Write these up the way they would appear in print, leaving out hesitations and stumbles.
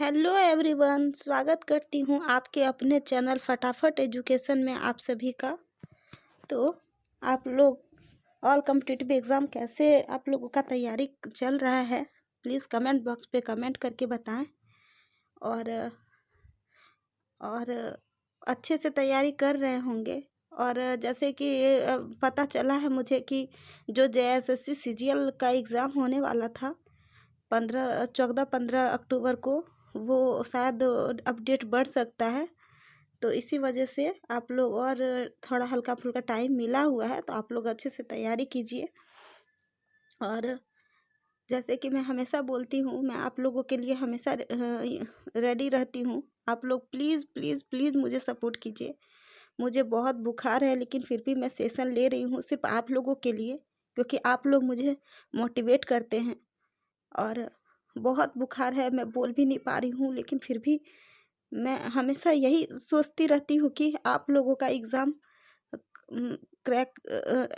Hello everyone, स्वागत करती हूँ आपके अपने चैनल फटाफट एजुकेशन में आप सभी का। तो आप लोग ऑल कॉम्पिटिटिव एग्ज़ाम कैसे आप लोगों का तैयारी चल रहा है, प्लीज़ कमेंट बॉक्स पे कमेंट करके बताएं। और अच्छे से तैयारी कर रहे होंगे। और जैसे कि पता चला है मुझे कि जो JSSC CGL का एग्ज़ाम होने वाला था 15 अक्टूबर को, वो शायद अपडेट बढ़ सकता है। तो इसी वजह से आप लोग और थोड़ा हल्का फुल्का टाइम मिला हुआ है, तो आप लोग अच्छे से तैयारी कीजिए। और जैसे कि मैं हमेशा बोलती हूँ, मैं आप लोगों के लिए हमेशा रेडी रहती हूँ। आप लोग प्लीज़ प्लीज़ प्लीज़ मुझे सपोर्ट कीजिए। मुझे बहुत बुखार है, लेकिन फिर भी मैं सेशन ले रही हूँ सिर्फ आप लोगों के लिए, क्योंकि आप लोग मुझे मोटिवेट करते हैं। और बहुत बुखार है, मैं बोल भी नहीं पा रही हूँ, लेकिन फिर भी मैं हमेशा यही सोचती रहती हूँ कि आप लोगों का एग्ज़ाम क्रैक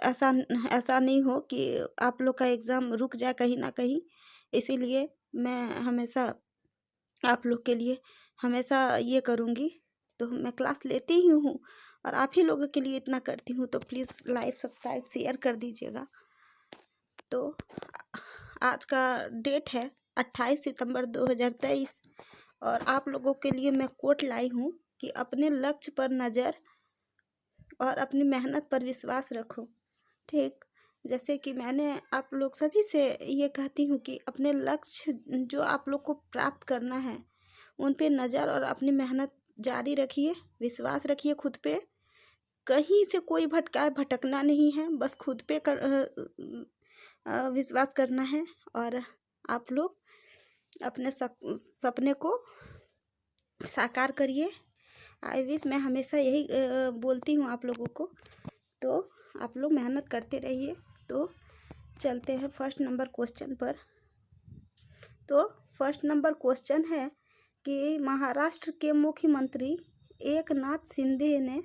ऐसा ऐसा नहीं हो कि आप लोग का एग्ज़ाम रुक जाए कहीं ना कहीं। इसीलिए मैं हमेशा आप लोग के लिए हमेशा ये करूँगी। तो मैं क्लास लेती ही हूँ और आप ही लोगों के लिए इतना करती हूँ, तो प्लीज़ लाइक सब्सक्राइब शेयर कर दीजिएगा। तो आज का डेट है 28 सितंबर 2023 और आप लोगों के लिए मैं कोट लाई हूँ कि अपने लक्ष्य पर नज़र और अपनी मेहनत पर विश्वास रखो। ठीक, जैसे कि मैंने आप लोग सभी से ये कहती हूँ कि अपने लक्ष्य जो आप लोग को प्राप्त करना है, उन पे नज़र और अपनी मेहनत जारी रखिए, विश्वास रखिए खुद पे। कहीं से कोई भटकना नहीं है, बस खुद पे विश्वास करना है। और आप लोग अपने सपने को साकार करिए। आई विश मैं हमेशा यही बोलती हूँ आप लोगों को। तो आप लोग मेहनत करते रहिए। तो चलते हैं फर्स्ट नंबर क्वेश्चन पर। तो फर्स्ट नंबर क्वेश्चन है कि महाराष्ट्र के मुख्यमंत्री एकनाथ शिंदे ने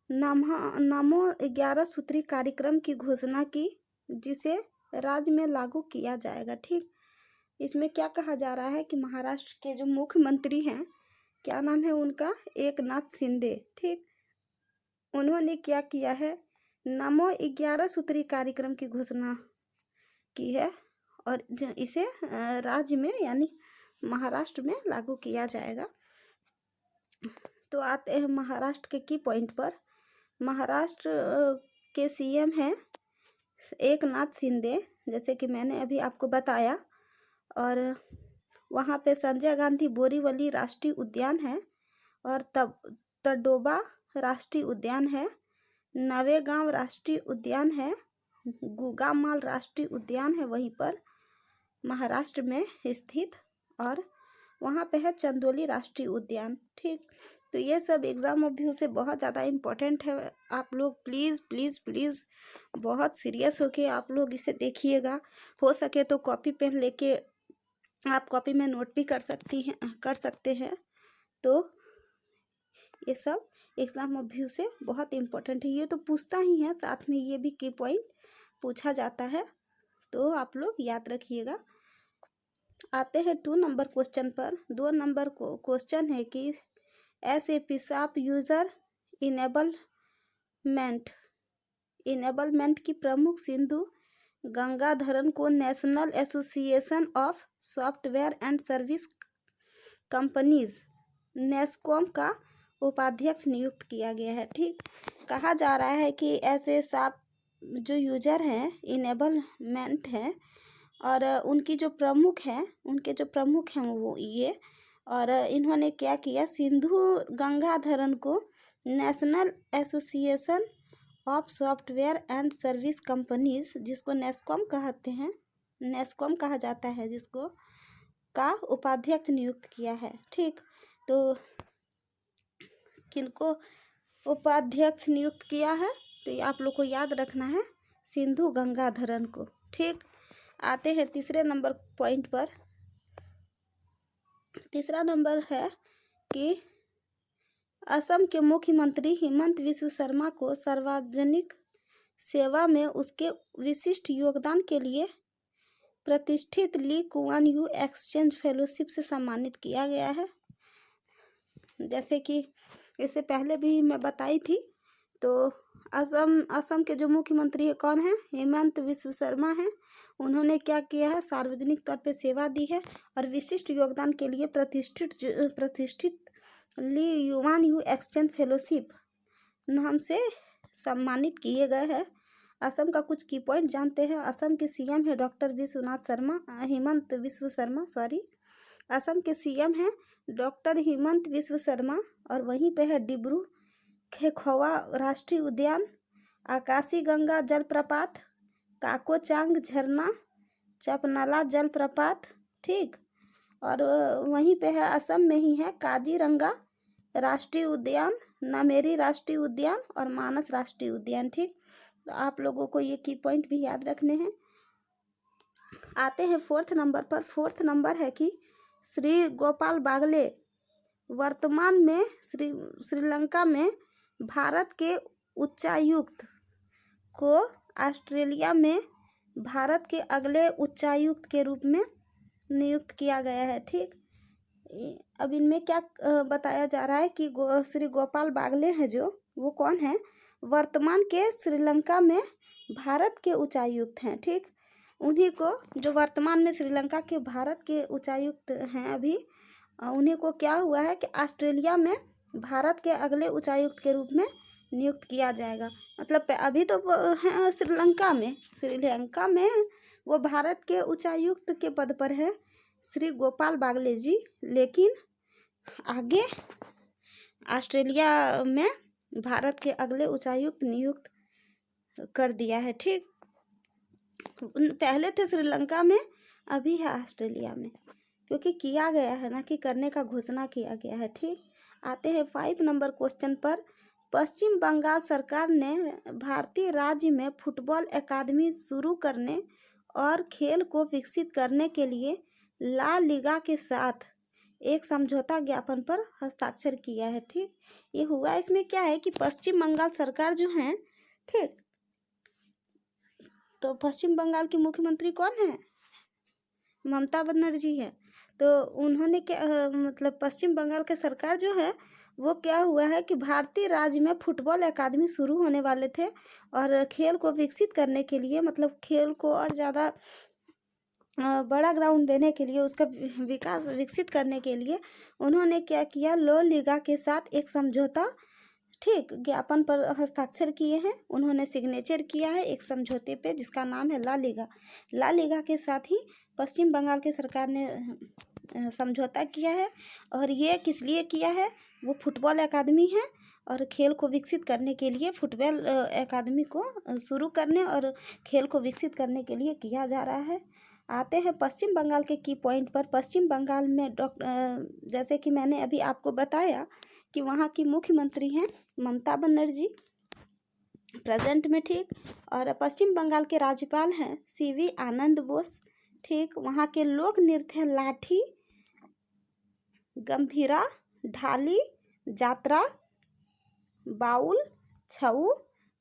नमो 11 सूत्री कार्यक्रम की घोषणा की, जिसे राज्य में लागू किया जाएगा। ठीक, इसमें क्या कहा जा रहा है कि महाराष्ट्र के जो मुख्यमंत्री हैं, क्या नाम है उनका, एकनाथ शिंदे। ठीक, उन्होंने क्या किया है, नमो 11 सूत्री कार्यक्रम की घोषणा की है और इसे राज्य में यानी महाराष्ट्र में लागू किया जाएगा। तो आते हैं महाराष्ट्र के की पॉइंट पर। महाराष्ट्र के CM हैं एकनाथ शिंदे, जैसे कि मैंने अभी आपको बताया। और वहाँ पे संजय गांधी बोरीवली राष्ट्रीय उद्यान है और तडोबा राष्ट्रीय उद्यान है, नवेगांव राष्ट्रीय उद्यान है, गुगामाल राष्ट्रीय उद्यान है वहीं पर महाराष्ट्र में स्थित, और वहाँ पे है चंदोली राष्ट्रीय उद्यान। ठीक, तो ये सब एग्ज़ाम व्यू से बहुत ज़्यादा इम्पोर्टेंट है। आप लोग प्लीज़ प्लीज़ प्लीज़ बहुत सीरियस होके आप लोग इसे देखिएगा। हो सके तो कॉपी पेन लेके आप कॉपी में नोट भी कर सकते हैं। तो ये सब एग्ज़ाम व्यू से बहुत इम्पोर्टेंट है। ये तो पूछता ही है, साथ में ये भी की पॉइंट पूछा जाता है, तो आप लोग याद रखिएगा। आते हैं 2 नंबर क्वेश्चन पर। 2 नंबर क्वेश्चन है कि SAP SAP यूज़र इनेबलमेंट की प्रमुख सिंधु गंगाधरन को national association of software and service companies NASSCOM का उपाध्यक्ष नियुक्त किया गया है। ठीक, कहा जा रहा है कि ऐसे SAP जो यूजर हैं, इनेबलमेंट हैं, और उनके जो प्रमुख हैं वो ये, और इन्होंने क्या किया, सिंधु गंगाधरन को national association of software and service companies, जिसको नेस्कॉम कहते हैं, नेस्कॉम कहा जाता है, जिसको का उपाध्यक्ष नियुक्त किया है। ठीक, तो किनको उपाध्यक्ष नियुक्त किया है, तो ये आप लोग को याद रखना है, सिंधु गंगाधरन को। ठीक, आते हैं तीसरे नंबर पॉइंट पर। तीसरा नंबर है कि असम के मुख्यमंत्री हिमंत विश्व शर्मा को सार्वजनिक सेवा में उसके विशिष्ट योगदान के लिए प्रतिष्ठित Lee Kuan Yew exchange fellowship से सम्मानित किया गया है। जैसे कि इससे पहले भी मैं बताई थी, तो असम के जो मुख्यमंत्री है कौन है, हेमंत विश्व शर्मा हैं। उन्होंने क्या किया है, सार्वजनिक तौर पे सेवा दी है और विशिष्ट योगदान के लिए प्रतिष्ठित ली युवान यू एक्सचेंज फेलोशिप नाम से सम्मानित किए गए हैं। असम का कुछ की पॉइंट जानते हैं। असम के सीएम है डॉक्टर हेमंत विश्व शर्मा, असम के सीएम हैं डॉक्टर हेमंत विश्व शर्मा। और वहीं पे है डिब्रू खेखवा राष्ट्रीय उद्यान, आकाशी गंगा जलप्रपात, काकोचांग झरना, चपनाला जलप्रपात, ठीक। और वहीं पे है असम में ही है काजीरंगा राष्ट्रीय उद्यान, नामेरी राष्ट्रीय उद्यान और मानस राष्ट्रीय उद्यान, ठीक। तो आप लोगों को ये की पॉइंट भी याद रखने हैं। आते हैं फोर्थ नंबर पर। फोर्थ नंबर है कि श्री गोपाल बागले वर्तमान में श्रीलंका में भारत के उच्चायुक्त को ऑस्ट्रेलिया में भारत के अगले उच्चायुक्त के रूप में नियुक्त किया गया है, ठीक। अब इनमें क्या बताया जा रहा है कि श्री गोपाल बागले हैं जो, वो कौन है, वर्तमान के श्रीलंका में भारत के उच्चायुक्त हैं, ठीक। उन्हीं को, जो वर्तमान में श्रीलंका के भारत के उच्चायुक्त हैं अभी, उन्हीं को क्या हुआ है कि ऑस्ट्रेलिया में भारत के अगले उच्चायुक्त के रूप में नियुक्त किया जाएगा। मतलब अभी तो वो हैं श्रीलंका में वो भारत के उच्चायुक्त के पद पर हैं श्री गोपाल बागले जी, लेकिन आगे ऑस्ट्रेलिया में भारत के अगले उच्चायुक्त नियुक्त कर दिया है, ठीक। पहले थे श्रीलंका में, अभी है ऑस्ट्रेलिया में, क्योंकि किया गया है ना, कि करने का घोषणा किया गया है, ठीक। आते हैं 5 नंबर क्वेश्चन पर। पश्चिम बंगाल सरकार ने भारतीय राज्य में फुटबॉल अकादमी शुरू करने और खेल को विकसित करने के लिए ला लीगा के साथ एक समझौता ज्ञापन पर हस्ताक्षर किया है, ठीक। ये हुआ, इसमें क्या है कि पश्चिम बंगाल सरकार जो है, ठीक, तो पश्चिम बंगाल की मुख्यमंत्री कौन है, ममता बनर्जी है। तो उन्होंने क्या मतलब पश्चिम बंगाल के सरकार जो है वो क्या हुआ है कि भारतीय राज्य में फुटबॉल अकादमी शुरू होने वाले थे और खेल को विकसित करने के लिए, मतलब खेल को और ज़्यादा बड़ा ग्राउंड देने के लिए, उसका विकसित करने के लिए उन्होंने क्या किया, ला लीगा के साथ एक समझौता, ठीक, ज्ञापन पर हस्ताक्षर किए हैं। उन्होंने सिग्नेचर किया है एक समझौते पे जिसका नाम है ला लीगा। ला लीगा के साथ ही पश्चिम बंगाल की सरकार ने समझौता किया है। और ये किस लिए किया है, वो फुटबॉल अकादमी है और खेल को विकसित करने के लिए फुटबॉल अकादमी को शुरू करने और खेल को विकसित करने के लिए किया जा रहा है। आते हैं पश्चिम बंगाल के की पॉइंट पर। पश्चिम बंगाल में जैसे कि मैंने अभी आपको बताया कि वहाँ की मुख्यमंत्री हैं ममता बनर्जी प्रेजेंट में, ठीक। और पश्चिम बंगाल के राज्यपाल हैं सीवी आनंद बोस, ठीक। वहाँ के लोक नृत्य हैं लाठी, गंभीरा, ढाली, जात्रा, बाउल, छऊ,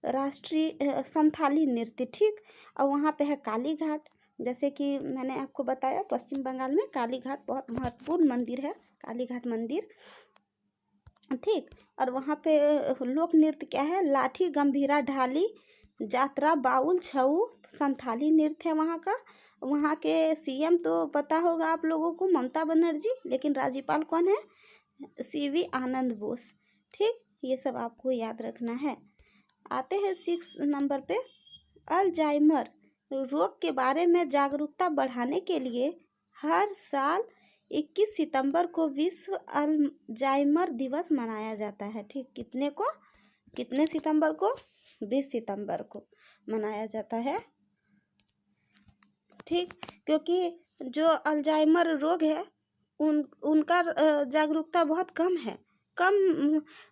राष्ट्रीय संथाली नृत्य, ठीक। और वहाँ पे है काली घाट। जैसे कि मैंने आपको बताया पश्चिम बंगाल में काली घाट बहुत महत्वपूर्ण मंदिर है, काली घाट मंदिर, ठीक। और वहाँ पे लोक नृत्य क्या है, लाठी, गंभीरा, ढाली, जात्रा, बाउल, छऊ, संथाली नृत्य है वहाँ का। वहाँ के सीएम तो पता होगा आप लोगों को, ममता बनर्जी, लेकिन राज्यपाल कौन है, सीवी आनंद बोस, ठीक। ये सब आपको याद रखना है। आते हैं 6 नंबर पे। अल्जाइमर रोग के बारे में जागरूकता बढ़ाने के लिए हर साल 21 सितंबर को विश्व अल्जाइमर दिवस मनाया जाता है, ठीक। कितने सितंबर को, 20 सितंबर को मनाया जाता है, ठीक। क्योंकि जो अल्जाइमर रोग है उनका जागरूकता बहुत कम है, कम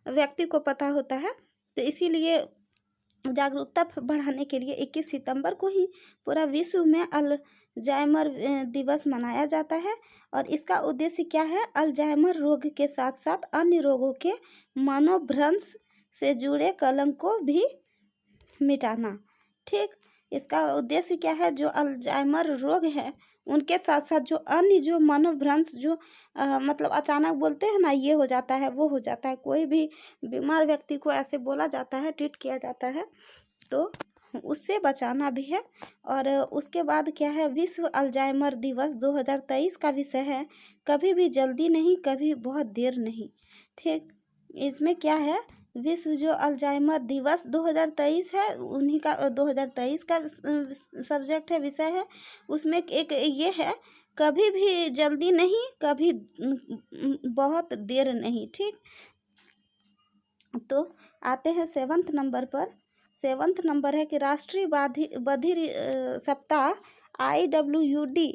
व्यक्ति को पता होता है। तो इसीलिए जागरूकता बढ़ाने के लिए 21 सितंबर को ही पूरा विश्व में अल्जाइमर दिवस मनाया जाता है। और इसका उद्देश्य क्या है, अल्जाइमर रोग के साथ साथ अन्य रोगों के मनोभ्रंश से जुड़े कलंक को भी मिटाना, ठीक। इसका उद्देश्य क्या है, जो अल्जाइमर रोग है उनके साथ साथ जो अन्य जो मनोभ्रंश जो मतलब अचानक बोलते हैं ना, ये हो जाता है वो हो जाता है, कोई भी बीमार व्यक्ति को ऐसे बोला जाता है, ट्रीट किया जाता है, तो उससे बचाना भी है। और उसके बाद क्या है, विश्व अल्जाइमर दिवस 2023 का विषय है कभी भी जल्दी नहीं, कभी बहुत देर नहीं। ठीक, इसमें क्या है, विश्व जो अल्जाइमर दिवस 2023 है, उन्हीं का 2023 का सब्जेक्ट है, विषय है। उसमें एक ये है, कभी भी जल्दी नहीं, कभी बहुत देर नहीं। ठीक, तो आते हैं 7th नंबर पर। 7th नंबर है कि राष्ट्रीय बधिर सप्ताह IWUD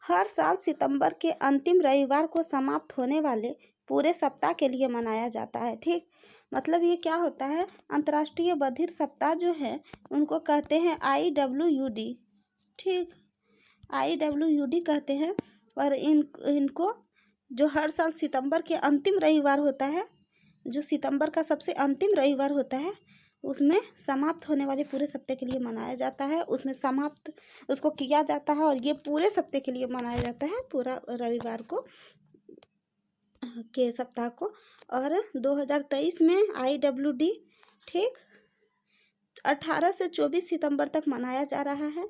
हर साल सितंबर के अंतिम रविवार को समाप्त होने वाले पूरे सप्ताह के लिए मनाया जाता है। ठीक, मतलब ये क्या होता है, अंतर्राष्ट्रीय बधिर सप्ताह जो है उनको कहते हैं IWUD। ठीक, IWUD कहते हैं। और इनको जो हर साल सितंबर के अंतिम रविवार होता है, जो सितंबर का सबसे अंतिम रविवार होता है, उसमें समाप्त होने वाले पूरे सप्ताह के लिए मनाया जाता है। उसमें समाप्त उसको किया जाता है और ये पूरे सप्ताह के लिए मनाया जाता है, पूरा रविवार को के सप्ताह को। और 2023 में IWD ठीक 18 से 24 सितंबर तक मनाया जा रहा है।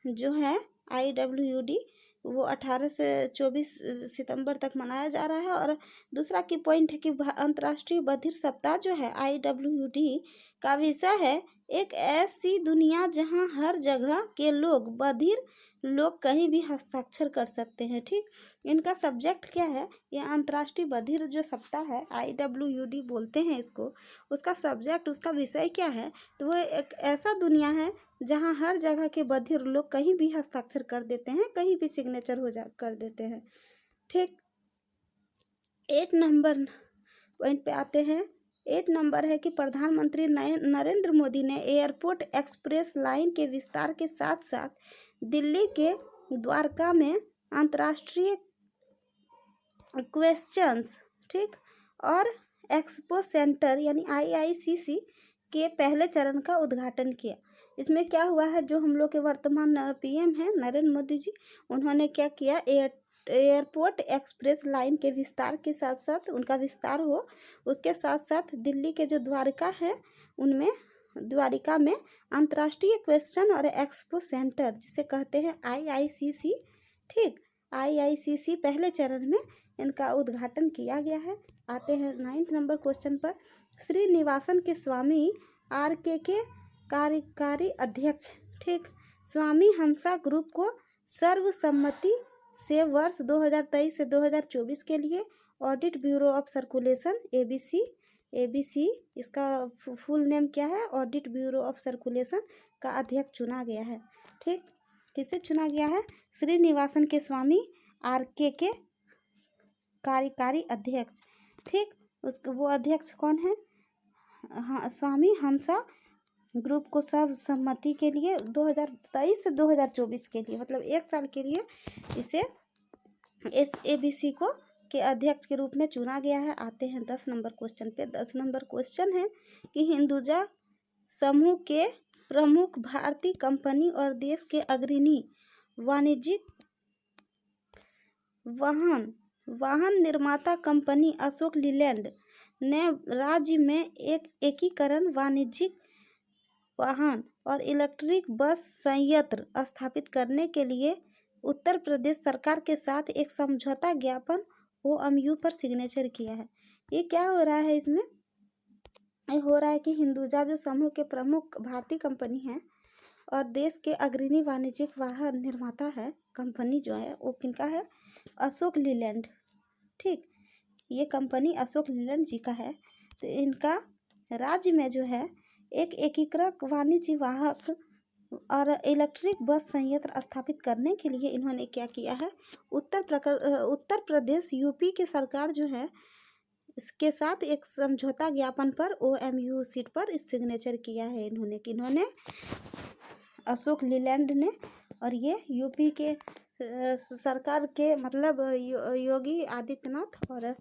जो है IWD वो 18 से 24 सितंबर तक मनाया जा रहा है। और दूसरा की पॉइंट है कि अंतर्राष्ट्रीय बधिर सप्ताह जो है IWD का विषय है एक ऐसी दुनिया जहां हर जगह के लोग बधिर लोग कहीं भी हस्ताक्षर कर सकते हैं। ठीक, इनका सब्जेक्ट क्या है, ये अंतर्राष्ट्रीय बधिर जो सप्ताह है IWD बोलते हैं इसको, उसका सब्जेक्ट उसका विषय क्या है, तो वो एक ऐसा दुनिया है जहाँ हर जगह के बधिर लोग कहीं भी हस्ताक्षर कर देते हैं, कहीं भी सिग्नेचर कर देते हैं। ठीक, 8 नंबर पॉइंट पे आते हैं। 8 नंबर है कि प्रधानमंत्री नरेंद्र मोदी ने एयरपोर्ट एक्सप्रेस लाइन के विस्तार के साथ साथ दिल्ली के द्वारका में अंतर्राष्ट्रीय क्वेश्चंस ठीक और एक्सपो सेंटर यानी IICC के पहले चरण का उद्घाटन किया। इसमें क्या हुआ है, जो हम लोग के वर्तमान PM हैं नरेंद्र मोदी जी, उन्होंने क्या किया, एयरपोर्ट एक्सप्रेस लाइन के विस्तार के साथ साथ उनका विस्तार हो, उसके साथ साथ दिल्ली के जो द्वारका है उनमें द्वारिका में अंतर्राष्ट्रीय क्वेश्चन और एक्सपो सेंटर जिसे कहते हैं IICC ठीक IICC पहले चरण में इनका उद्घाटन किया गया है। आते हैं 9th नंबर क्वेश्चन पर। श्रीनिवासन के स्वामी RK के कार्यकारी अध्यक्ष ठीक स्वामी हंसा ग्रुप को सर्वसम्मति से वर्ष 2023 से 2024 के लिए audit bureau of circulation ABC इसका फुल नेम क्या है, ऑडिट ब्यूरो ऑफ सर्कुलेशन का अध्यक्ष चुना गया है। ठीक, किसे चुना गया है, श्रीनिवासन के स्वामी RK के कार्यकारी अध्यक्ष। ठीक, वो अध्यक्ष कौन है, हाँ, स्वामी हंसा ग्रुप को सर्वसम्मति के लिए 2023 से 2024 के लिए मतलब 1 साल के लिए इसे ABC को के अध्यक्ष के रूप में चुना गया है। आते हैं 10 नंबर क्वेश्चन पे। 10 नंबर क्वेश्चन है कि हिंदुजा समूह के प्रमुख भारतीय कंपनी और देश के अग्रणी वाणिज्यिक वाहन निर्माता कंपनी अशोक लीलैंड ने राज्य में एक एकीकरण वाणिज्यिक वाहन और इलेक्ट्रिक बस संयंत्र स्थापित करने के लिए उत्तर प्रदेश सरकार के साथ एक समझौता ज्ञापन OMU पर सिग्नेचर किया है। ये क्या हो रहा है, इसमें ये हो रहा है कि हिंदुजा जो समूह के प्रमुख भारतीय कंपनी है और देश के अग्रणी वाणिज्यिक वाहन निर्माता है कंपनी जो है वो किनका है, अशोक लीलैंड। ठीक, ये कंपनी अशोक लीलैंड जी का है। तो इनका राज्य में जो है एक एकीकृत वाणिज्य वाहक और इलेक्ट्रिक बस संयंत्र स्थापित करने के लिए इन्होंने क्या किया है, उत्तर प्रदेश UP की सरकार जो है इसके साथ एक समझौता ज्ञापन पर OMU सीट पर इस सिग्नेचर किया है इन्होंने अशोक लीलैंड ने। और ये UP के सरकार के मतलब योगी आदित्यनाथ और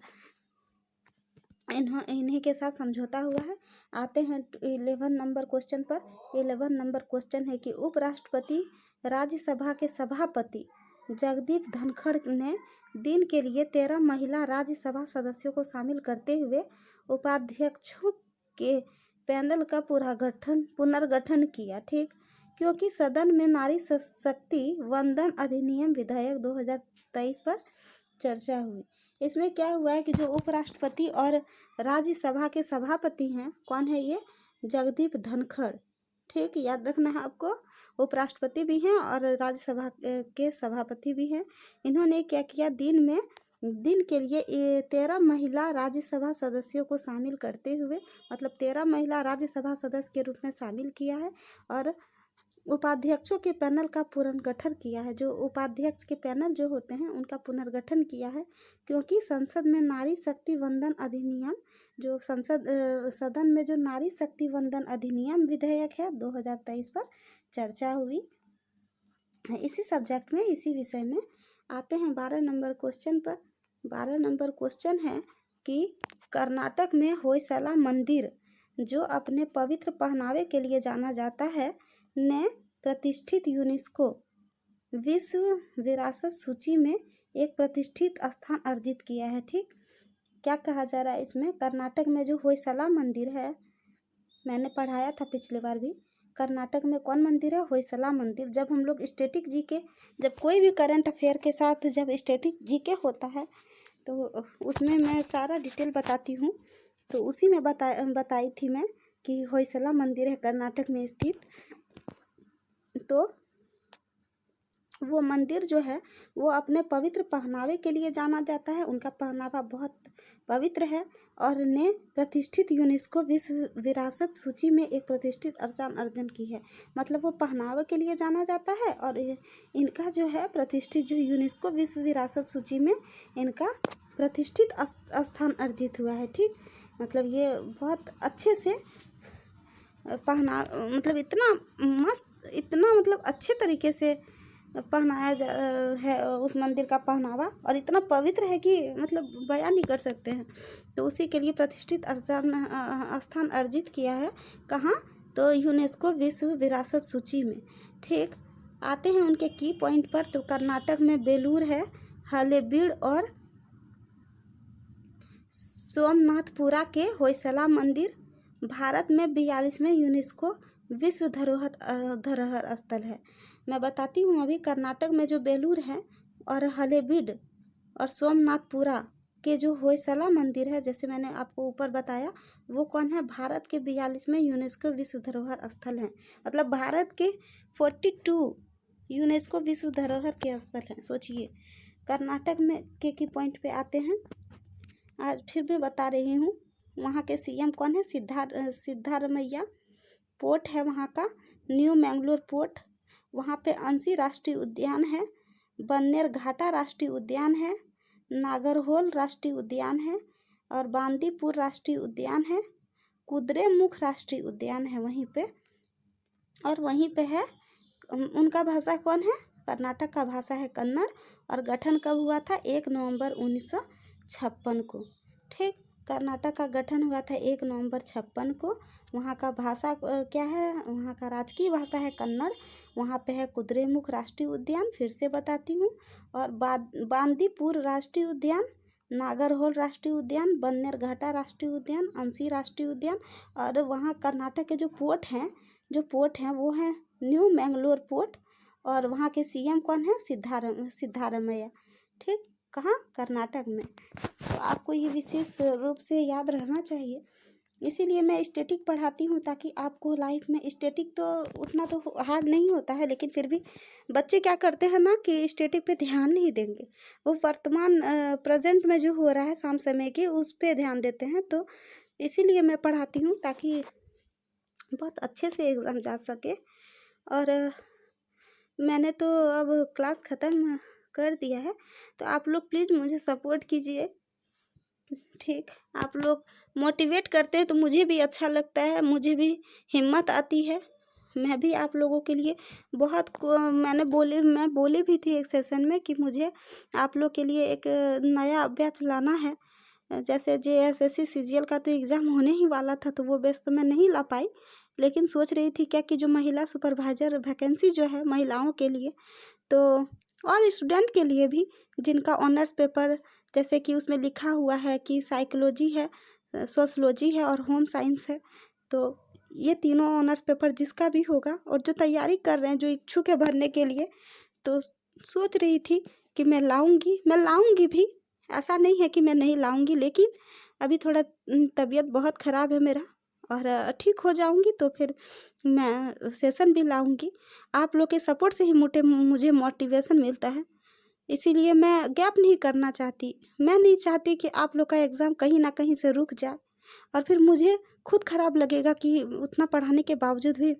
इन्हीं के साथ समझौता हुआ है। आते हैं 11 नंबर क्वेश्चन पर। 11 नंबर क्वेश्चन है कि उपराष्ट्रपति राज्यसभा के सभापति जगदीप धनखड़ ने दिन के लिए 13 महिला राज्यसभा सदस्यों को शामिल करते हुए उपाध्यक्षों के पैनल का पुनर्गठन किया। ठीक, क्योंकि सदन में नारी शक्ति वंदन अधिनियम विधेयक 2023 पर चर्चा हुई। इसमें क्या हुआ है कि जो उपराष्ट्रपति और राज्यसभा के सभापति हैं, कौन है ये? जगदीप धनखड़। ठीक, याद रखना है आपको, उपराष्ट्रपति भी हैं और राज्यसभा के सभापति भी हैं। इन्होंने क्या किया, दिन के लिए 13 महिला राज्यसभा सदस्यों को शामिल करते हुए, मतलब 13 महिला राज्यसभा सदस्य के रूप में शामिल किया है और उपाध्यक्षों के पैनल का पुनर्गठन किया है। जो उपाध्यक्ष के पैनल जो होते हैं उनका पुनर्गठन किया है, क्योंकि संसद में नारी शक्ति वंदन अधिनियम, जो सदन में जो नारी शक्ति वंदन अधिनियम विधेयक है 2023 पर चर्चा हुई। इसी सब्जेक्ट में, इसी विषय में आते हैं 12 नंबर क्वेश्चन पर। 12 नंबर क्वेश्चन है कि कर्नाटक में होयसला मंदिर, जो अपने पवित्र पहनावे के लिए जाना जाता है, ने प्रतिष्ठित यूनेस्को विश्व विरासत सूची में एक प्रतिष्ठित स्थान अर्जित किया है। ठीक, क्या कहा जा रहा है इसमें? कर्नाटक में जो होयसला मंदिर है, मैंने पढ़ाया था पिछले बार भी, कर्नाटक में कौन मंदिर है? होयसला मंदिर। जब हम लोग स्टैटिक जीके, जब कोई भी करंट अफेयर के साथ जब स्टैटिक जीके होता है तो उसमें मैं सारा डिटेल बताती हूँ। तो उसी में बताई थी मैं कि होयसला मंदिर है कर्नाटक में स्थित। तो वो मंदिर जो है वो अपने पवित्र पहनावे के लिए जाना जाता है। उनका पहनावा बहुत पवित्र है और ने प्रतिष्ठित यूनेस्को विश्व विरासत सूची में एक प्रतिष्ठित स्थान अर्जन की है। मतलब वो पहनावे के लिए जाना जाता है और इनका जो है प्रतिष्ठित, जो यूनेस्को विश्व विरासत सूची में इनका प्रतिष्ठित स्थान अर्जित हुआ है। ठीक, मतलब ये बहुत अच्छे से मतलब इतना मस्त, इतना मतलब अच्छे तरीके से पहनाया है उस मंदिर का पहनावा, और इतना पवित्र है कि मतलब बयान नहीं कर सकते हैं। तो उसी के लिए प्रतिष्ठित स्थान अर्जित किया है। कहाँ? तो यूनेस्को विश्व विरासत सूची में। ठीक, आते हैं उनके की पॉइंट पर। तो कर्नाटक में बेलूर है, हलेबीड और सोमनाथपुरा के होयसला मंदिर भारत में 42वें यूनेस्को विश्व धरोहर स्थल है। मैं बताती हूँ अभी। कर्नाटक में जो बेलूर है और हलेबीड और सोमनाथपुरा के जो होयसला मंदिर है, जैसे मैंने आपको ऊपर बताया, वो कौन है? भारत के 42वें यूनेस्को विश्व धरोहर स्थल हैं। मतलब भारत के 42 यूनेस्को विश्व धरोहर के स्थल हैं। सोचिए, कर्नाटक में के पॉइंट पे आते हैं। आज फिर मैं बता रही हूँ, वहाँ के सीएम कौन है? सिद्धारमैया। पोर्ट है वहाँ का न्यू मैंगलोर पोर्ट। वहाँ पे अंशी राष्ट्रीय उद्यान है, बन्नेरघाटा राष्ट्रीय उद्यान है, नागरहोल राष्ट्रीय उद्यान है और बांदीपुर राष्ट्रीय उद्यान है, कुद्रेमुख राष्ट्रीय उद्यान है वहीं पे। और वहीं पे है, उनका भाषा कौन है? कर्नाटक का भाषा है कन्नड़। और गठन कब हुआ था? 1 नवंबर 1956 को। ठीक, कर्नाटक का गठन हुआ था 1 नवंबर 1956 को। वहाँ का भाषा क्या है? वहाँ का राजकीय भाषा है कन्नड़। वहाँ पे है कुद्रेमुख राष्ट्रीय उद्यान, फिर से बताती हूँ, और बांदीपुर राष्ट्रीय उद्यान, नागरहोल राष्ट्रीय उद्यान, बन्नेरघाटा राष्ट्रीय उद्यान, अंशी राष्ट्रीय उद्यान। और वहाँ कर्नाटक के जो पोर्ट हैं वो हैं न्यू मैंगलोर पोर्ट। और वहाँ के सीएम कौन है? सिद्धारमैया। ठीक, कहाँ? कर्नाटक में। तो आपको ये विशेष रूप से याद रहना चाहिए। इसीलिए मैं स्टैटिक पढ़ाती हूँ, ताकि आपको लाइफ में स्टैटिक तो उतना तो हार्ड नहीं होता है, लेकिन फिर भी बच्चे क्या करते हैं ना कि स्टैटिक पे ध्यान नहीं देंगे। वो वर्तमान प्रेजेंट में जो हो रहा है शाम समय के, उस पे ध्यान देते हैं। तो इसीलिए मैं पढ़ाती हूँ, ताकि बहुत अच्छे से एग्ज़ाम जा सके। और मैंने तो अब क्लास ख़त्म कर दिया है, तो आप लोग प्लीज़ मुझे सपोर्ट कीजिए। ठीक, आप लोग मोटिवेट करते हैं तो मुझे भी अच्छा लगता है, मुझे भी हिम्मत आती है। मैं भी आप लोगों के लिए मैं बोली भी थी एक सेशन में कि मुझे आप लोग के लिए एक नया अभ्यास लाना है। जैसे JSSC CGL का तो एग्ज़ाम होने ही वाला था, तो वो बेस तो मैं नहीं ला पाई, लेकिन सोच रही थी क्या कि जो महिला सुपरवाइज़र वैकेंसी जो है महिलाओं के लिए, तो और स्टूडेंट के लिए भी जिनका ऑनर्स पेपर, जैसे कि उसमें लिखा हुआ है कि साइकोलॉजी है, सोशलॉजी है और होम साइंस है, तो ये तीनों ऑनर्स पेपर जिसका भी होगा और जो तैयारी कर रहे हैं, जो इच्छुक है भरने के लिए, तो सोच रही थी कि मैं लाऊंगी भी, ऐसा नहीं है कि मैं नहीं लाऊंगी, लेकिन अभी थोड़ा तबीयत बहुत ख़राब है मेरा, और ठीक हो जाऊंगी तो फिर मैं सेशन भी लाऊंगी। आप लोग के सपोर्ट से ही मुझे मोटिवेशन मिलता है, इसीलिए मैं गैप नहीं करना चाहती। मैं नहीं चाहती कि आप लोग का एग्ज़ाम कहीं ना कहीं से रुक जाए और फिर मुझे खुद ख़राब लगेगा कि उतना पढ़ाने के बावजूद भी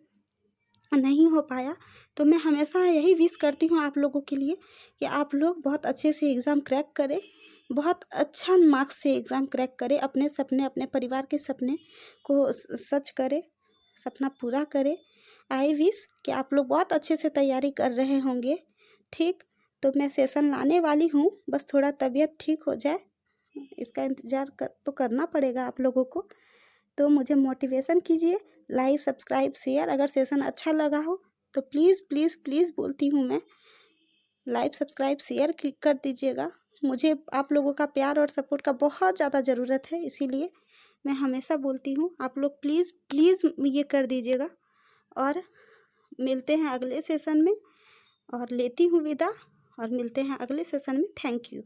नहीं हो पाया। तो मैं हमेशा यही विश करती हूँ आप लोगों के लिए कि आप लोग बहुत अच्छे से एग्ज़ाम क्रैक करें, बहुत अच्छा मार्क्स से एग्ज़ाम क्रैक करें, अपने सपने, अपने परिवार के सपने को सच करें, सपना पूरा करें। आई विश कि आप लोग बहुत अच्छे से तैयारी कर रहे होंगे। ठीक, तो मैं सेशन लाने वाली हूँ, बस थोड़ा तबीयत ठीक हो जाए, इसका इंतज़ार तो करना पड़ेगा आप लोगों को। तो मुझे मोटिवेशन कीजिए, लाइक सब्सक्राइब शेयर, अगर सेशन अच्छा लगा हो तो प्लीज़ प्लीज़ प्लीज़ बोलती हूँ मैं, लाइक सब्सक्राइब शेयर कर दीजिएगा। मुझे आप लोगों का प्यार और सपोर्ट का बहुत ज़्यादा ज़रूरत है, इसीलिए मैं हमेशा बोलती हूँ आप लोग प्लीज़ प्लीज़ ये कर दीजिएगा। और मिलते हैं अगले सेशन में, और लेती हूँ विदा, और मिलते हैं अगले सेशन में। Thank you.